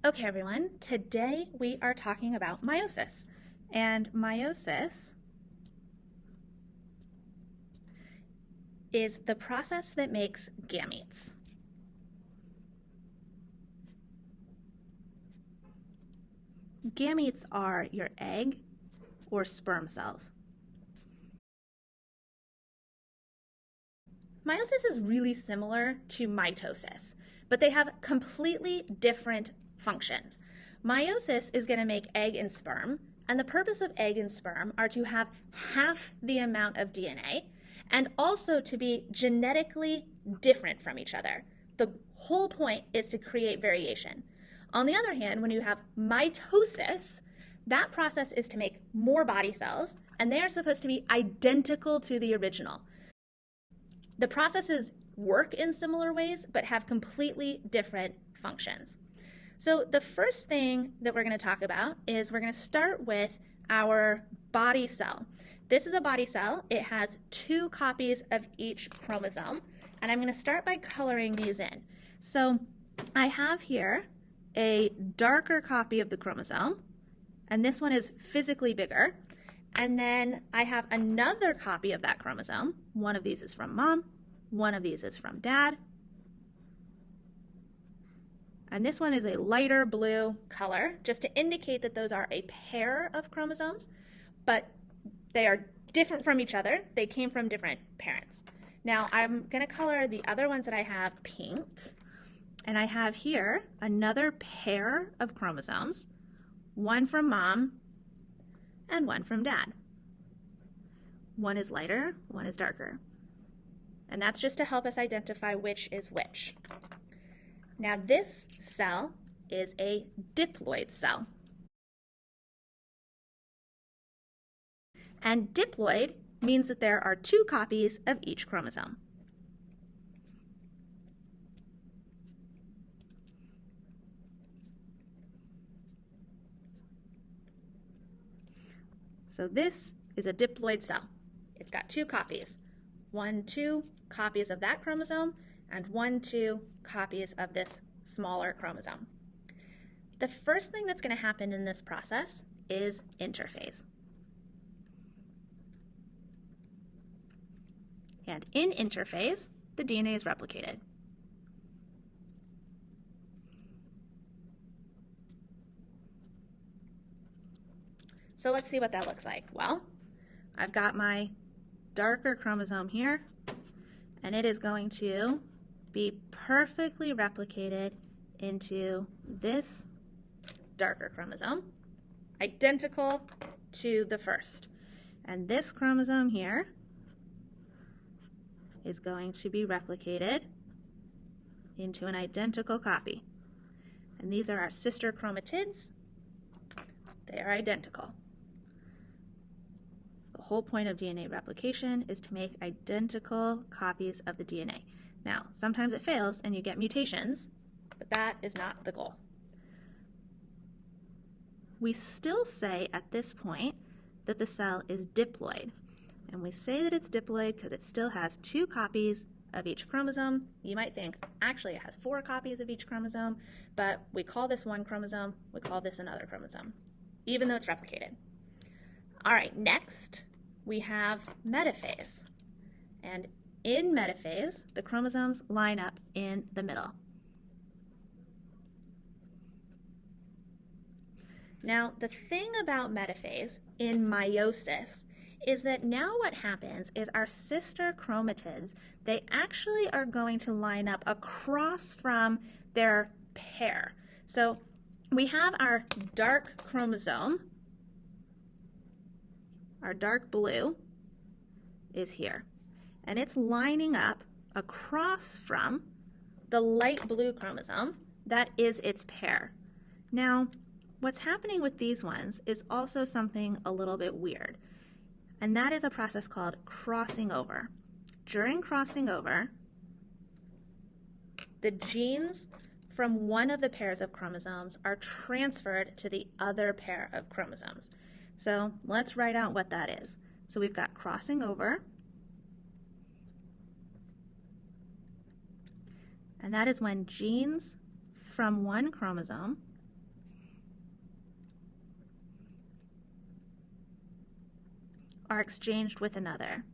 Okay, everyone, today we are talking about meiosis. And meiosis is the process that makes gametes. Gametes are your egg or sperm cells. Meiosis is really similar to mitosis, but they have completely different functions. Meiosis is going to make egg and sperm, and the purpose of egg and sperm are to have half the amount of DNA and also to be genetically different from each other. The whole point is to create variation. On the other hand, when you have mitosis, that process is to make more body cells, and they are supposed to be identical to the original. The processes work in similar ways, but have completely different functions. So the first thing that we're going to talk about is we're going to start with our body cell. This is a body cell. It has 2 copies of each chromosome, and I'm going to start by coloring these in. So I have here a darker copy of the chromosome, and this one is physically bigger. And then I have another copy of that chromosome. One of these is from mom, one of these is from dad. And this one is a lighter blue color, just to indicate that those are a pair of chromosomes, but they are different from each other. They came from different parents. Now I'm going to color the other ones that I have pink. And I have here another pair of chromosomes, one from mom and one from dad. One is lighter, one is darker. And that's just to help us identify which is which. Now this cell is a diploid cell. And diploid means that there are 2 copies of each chromosome. So this is a diploid cell. It's got 2 copies. 2 copies of that chromosome and 2 copies of this smaller chromosome. The first thing that's going to happen in this process is interphase. And in interphase, the DNA is replicated. So let's see what that looks like. Well, I've got my darker chromosome here, and it is going to be perfectly replicated into this darker chromosome, identical to the first. And this chromosome here is going to be replicated into an identical copy. And these are our sister chromatids. They are identical. The whole point of DNA replication is to make identical copies of the DNA. Now, sometimes it fails and you get mutations, but that is not the goal. We still say at this point that the cell is diploid. And we say that it's diploid because it still has 2 copies of each chromosome. You might think, actually, it has 4 copies of each chromosome, but we call this one chromosome, we call this another chromosome, even though it's replicated. All right, next we have metaphase. And in metaphase, the chromosomes line up in the middle. Now, the thing about metaphase in meiosis is that now what happens is our sister chromatids, they actually are going to line up across from their pair. So we have our dark chromosome. Our dark blue is here, and it's lining up across from the light blue chromosome that is its pair. Now, what's happening with these ones is also something a little bit weird, and that is a process called crossing over. During crossing over, the genes from one of the pairs of chromosomes are transferred to the other pair of chromosomes. So let's write out what that is. So we've got crossing over, and that is when genes from one chromosome are exchanged with another.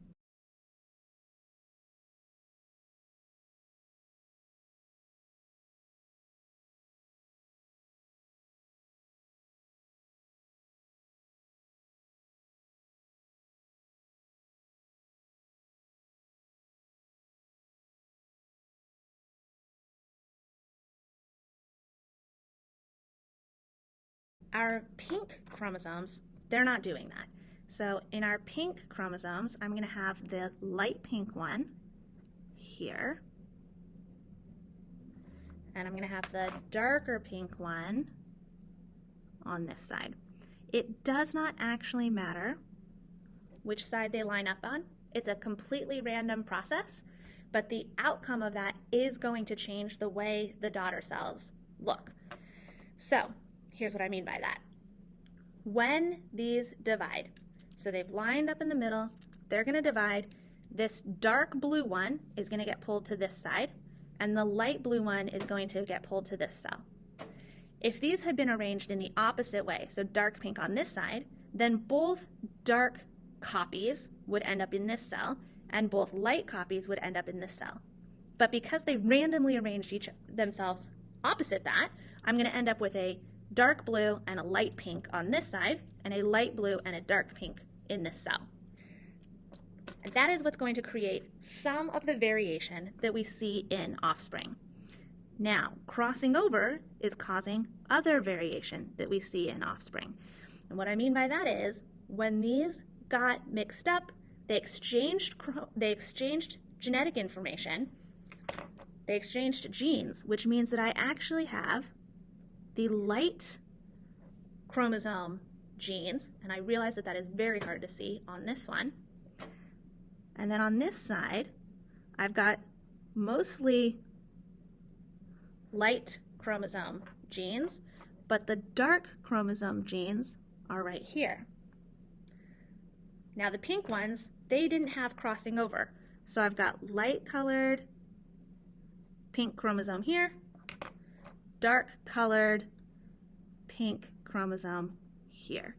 Our pink chromosomes, they're not doing that. So in our pink chromosomes, I'm going to have the light pink one here. And I'm going to have the darker pink one on this side. It does not actually matter which side they line up on. It's a completely random process, but the outcome of that is going to change the way the daughter cells look. So here's what I mean by that. When these divide, so they've lined up in the middle, they're going to divide. This dark blue one is going to get pulled to this side, and the light blue one is going to get pulled to this cell. If these had been arranged in the opposite way, so dark pink on this side, then both dark copies would end up in this cell, and both light copies would end up in this cell. But because they randomly arranged themselves opposite that, I'm going to end up with a dark blue and a light pink on this side, and a light blue and a dark pink in this cell. And that is what's going to create some of the variation that we see in offspring. Now, crossing over is causing other variation that we see in offspring. And what I mean by that is, when these got mixed up, they exchanged genetic information, they exchanged genes, which means that I actually have the light chromosome genes, and I realize that that is very hard to see on this one. And then on this side, I've got mostly light chromosome genes, but the dark chromosome genes are right here. Now the pink ones, they didn't have crossing over. So I've got light colored pink chromosome here, dark colored pink chromosome here.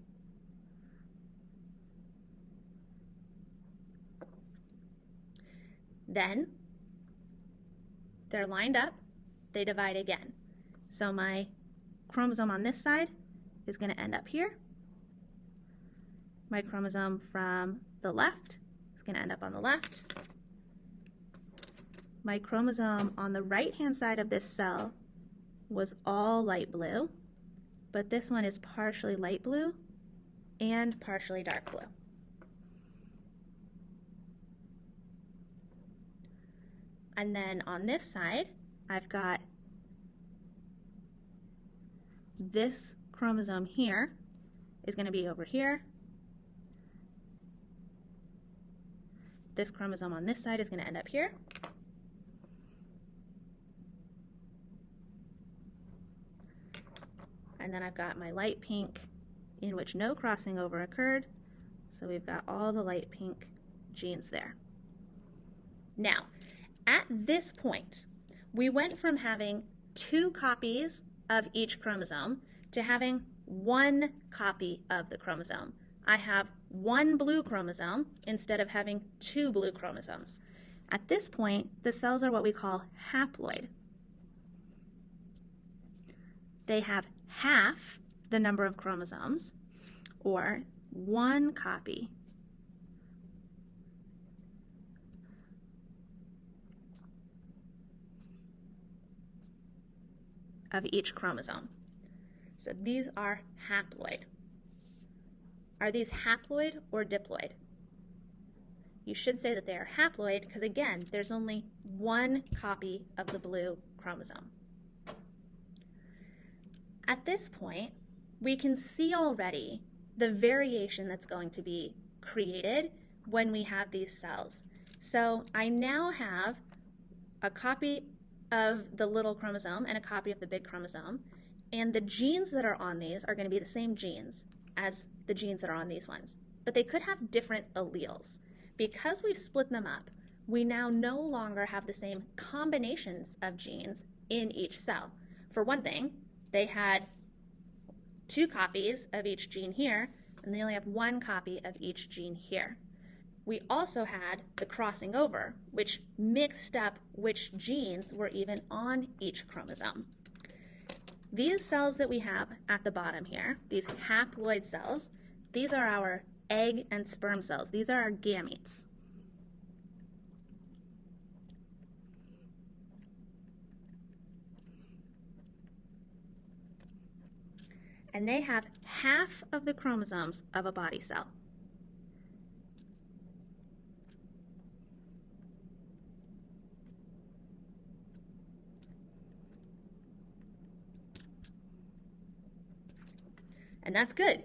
Then they're lined up, they divide again. So my chromosome on this side is going to end up here. My chromosome from the left is going to end up on the left. My chromosome on the right-hand side of this cell was all light blue, but this one is partially light blue and partially dark blue. And then on this side, I've got this chromosome here is going to be over here. This chromosome on this side is going to end up here. And then I've got my light pink in which no crossing over occurred. So we've got all the light pink genes there. Now, at this point, we went from having 2 copies of each chromosome to having 1 copy of the chromosome. I have 1 blue chromosome instead of having 2 blue chromosomes. At this point, the cells are what we call haploid. They have half the number of chromosomes, or 1 copy of each chromosome. So these are haploid. Are these haploid or diploid? You should say that they are haploid because, again, there's only 1 copy of the blue chromosome. At this point, we can see already the variation that's going to be created when we have these cells. So I now have a copy of the little chromosome and a copy of the big chromosome, and the genes that are on these are going to be the same genes as the genes that are on these ones, but they could have different alleles. Because we've split them up, we now no longer have the same combinations of genes in each cell. For one thing, they had 2 copies of each gene here, and they only have one copy of each gene here. We also had the crossing over, which mixed up which genes were even on each chromosome. These cells that we have at the bottom here, these haploid cells, these are our egg and sperm cells. These are our gametes. And they have half of the chromosomes of a body cell. And that's good.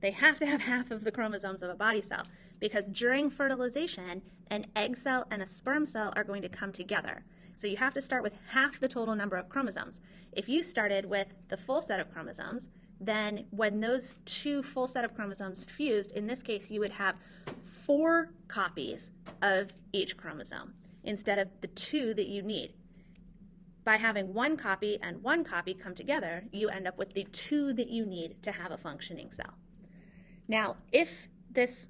They have to have half of the chromosomes of a body cell because during fertilization, an egg cell and a sperm cell are going to come together. So you have to start with half the total number of chromosomes. If you started with the full set of chromosomes, then when those two full set of chromosomes fused, in this case, you would have 4 copies of each chromosome instead of the 2 that you need. By having 1 copy and 1 copy come together, you end up with the 2 that you need to have a functioning cell. Now, if this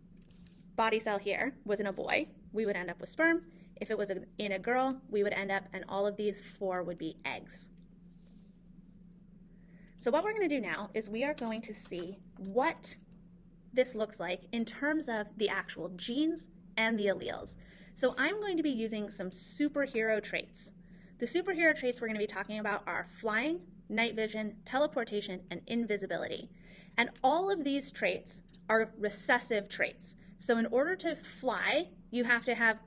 body cell here was in a boy, we would end up with sperm. If it was in a girl, we would end up, and all of these 4 would be eggs. So what we're going to do now is we are going to see what this looks like in terms of the actual genes and the alleles. So I'm going to be using some superhero traits. The superhero traits we're going to be talking about are flying, night vision, teleportation, and invisibility. And all of these traits are recessive traits. So in order to fly, you have to have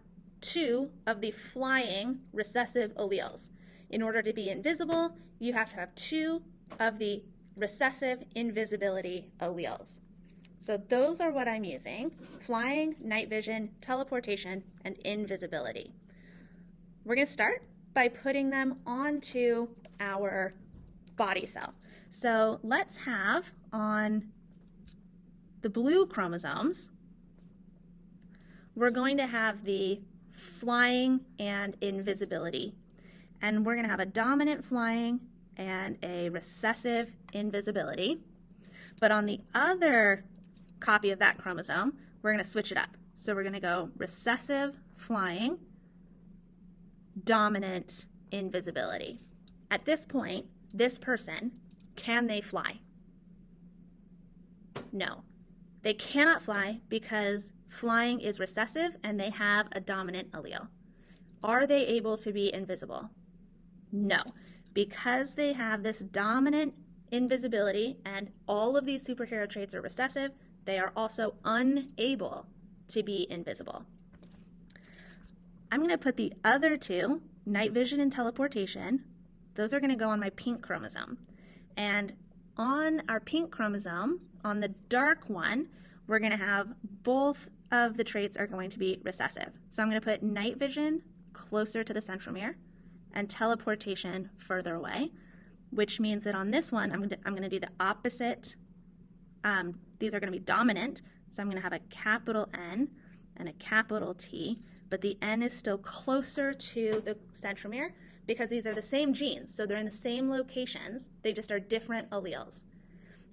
2 of the flying recessive alleles. In order to be invisible, you have to have 2 of the recessive invisibility alleles. So those are what I'm using: flying, night vision, teleportation, and invisibility. We're going to start by putting them onto our body cell. So let's have on the blue chromosomes, we're going to have the flying and invisibility. And we're going to have a dominant flying and a recessive invisibility. But on the other copy of that chromosome, we're going to switch it up. So we're going to go recessive flying, dominant invisibility. At this point, this person, can they fly? No. They cannot fly because flying is recessive and they have a dominant allele. Are they able to be invisible? No. Because they have this dominant invisibility and all of these superhero traits are recessive, they are also unable to be invisible. I'm going to put the other 2, night vision and teleportation, those are going to go on my pink chromosome. And on our pink chromosome, on the dark one, we're going to have both of the traits are going to be recessive. So I'm going to put night vision closer to the centromere and teleportation further away, which means that on this one, I'm going to do the opposite. These are going to be dominant, so I'm going to have a capital N and a capital T, but the N is still closer to the centromere because these are the same genes, so they're in the same locations, they just are different alleles.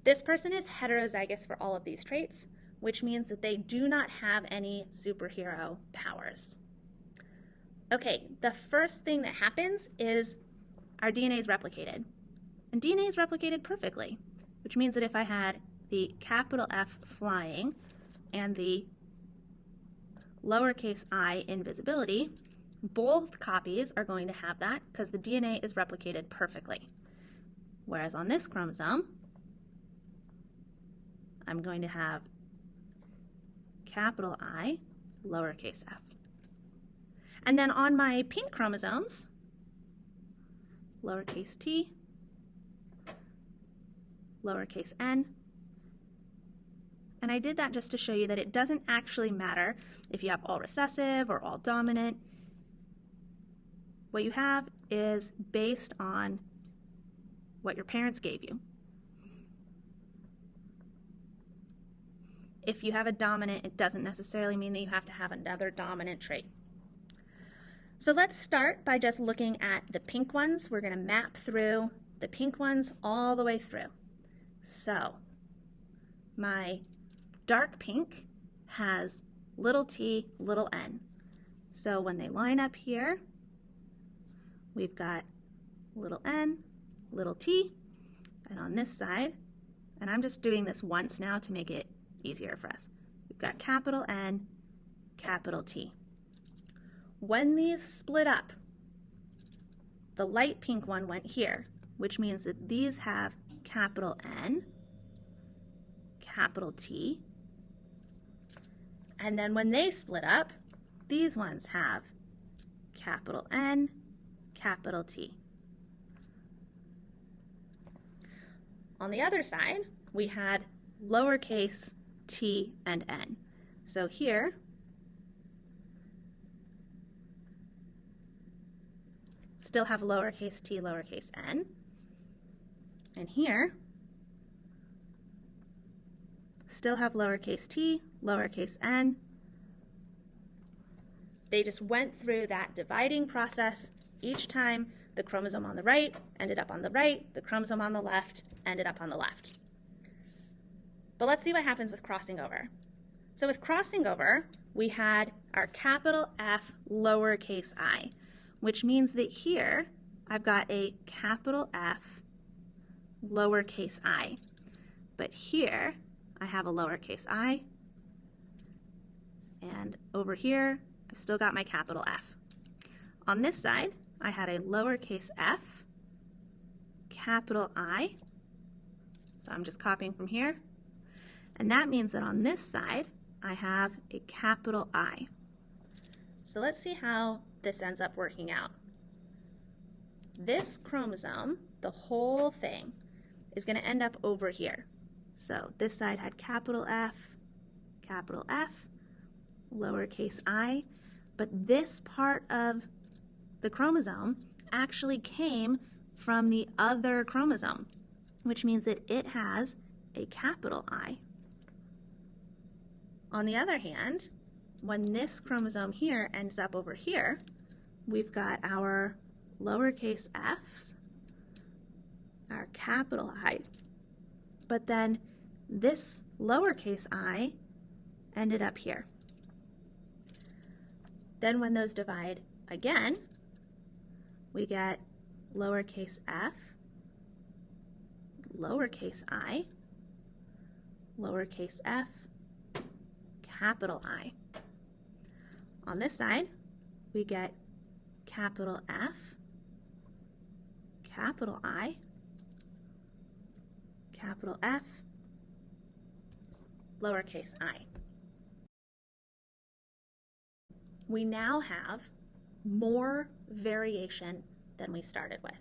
This person is heterozygous for all of these traits, which means that they do not have any superhero powers. Okay, the first thing that happens is our DNA is replicated. And DNA is replicated perfectly, which means that if I had the capital F flying and the lowercase I invisibility, both copies are going to have that because the DNA is replicated perfectly. Whereas on this chromosome, I'm going to have capital I, lowercase f. And then on my pink chromosomes, lowercase t, lowercase n. And I did that just to show you that it doesn't actually matter if you have all recessive or all dominant. What you have is based on what your parents gave you. If you have a dominant, it doesn't necessarily mean that you have to have another dominant trait. So let's start by just looking at the pink ones. We're going to map through the pink ones all the way through. So my dark pink has little t, little n. So when they line up here, we've got little n, little t, and on this side, and I'm just doing this once now to make it easier for us, we've got capital N, capital T. When these split up, the light pink one went here, which means that these have capital N, capital T, and then when they split up, these ones have capital N, capital T. On the other side, we had lowercase t and n. So here, still have lowercase t, lowercase n. And here, still have lowercase t, lowercase n. They just went through that dividing process. Each time the chromosome on the right ended up on the right, the chromosome on the left ended up on the left. But let's see what happens with crossing over. So with crossing over, we had our capital F lowercase I, which means that here I've got a capital F lowercase I. But here I have a lowercase I, and over here I've still got my capital F. On this side, I had a lowercase f, capital I, so I'm just copying from here, and that means that on this side, I have a capital I. So let's see how this ends up working out. This chromosome, the whole thing, is going to end up over here. So this side had capital F, lowercase I, but this part of the chromosome actually came from the other chromosome, which means that it has a capital I. On the other hand, when this chromosome here ends up over here, we've got our lowercase f's, our capital I, but then this lowercase I ended up here. Then when those divide again, we get lowercase f, lowercase I, lowercase f, capital I. On this side, we get capital F, capital I, capital F, lowercase I. We now have more variation than we started with.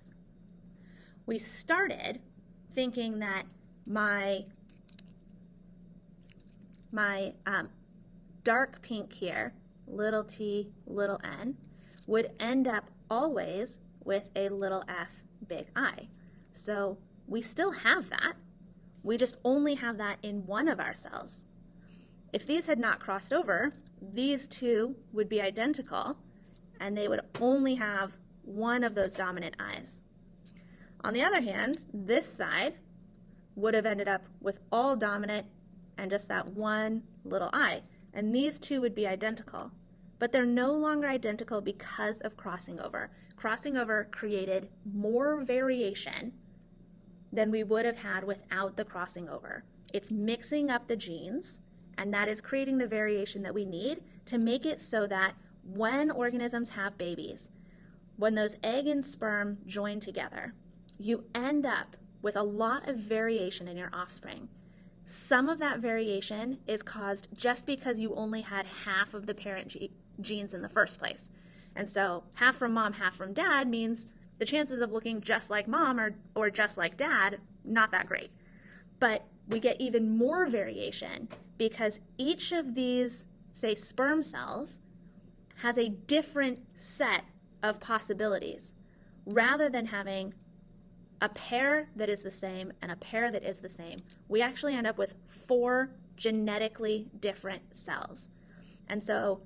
We started thinking that my dark pink here, little t, little n, would end up always with a little f, big I. So we still have that. We just only have that in one of our cells. If these had not crossed over, these two would be identical, and they would only have one of those dominant I's. On the other hand, this side would have ended up with all dominant and just that one little I, and these two would be identical. But they're no longer identical because of crossing over. Crossing over created more variation than we would have had without the crossing over. It's mixing up the genes, and that is creating the variation that we need to make it so that when organisms have babies, when those egg and sperm join together, you end up with a lot of variation in your offspring. Some of that variation is caused just because you only had half of the parent genes in the first place. And so half from mom, half from dad means the chances of looking just like mom or just like dad, not that great. But we get even more variation because each of these, say, sperm cells has a different set of possibilities. Rather than having a pair that is the same and a pair that is the same, we actually end up with 4 genetically different cells. And so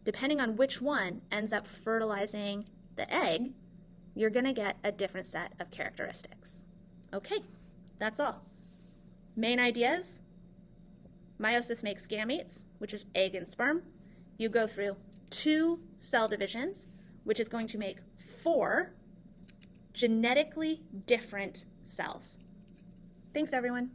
depending on which one ends up fertilizing the egg, you're going to get a different set of characteristics. Okay, that's all. Main ideas: Meiosis makes gametes, which is egg and sperm. You go through 2 cell divisions, which is going to make 4 genetically different cells. Thanks, everyone.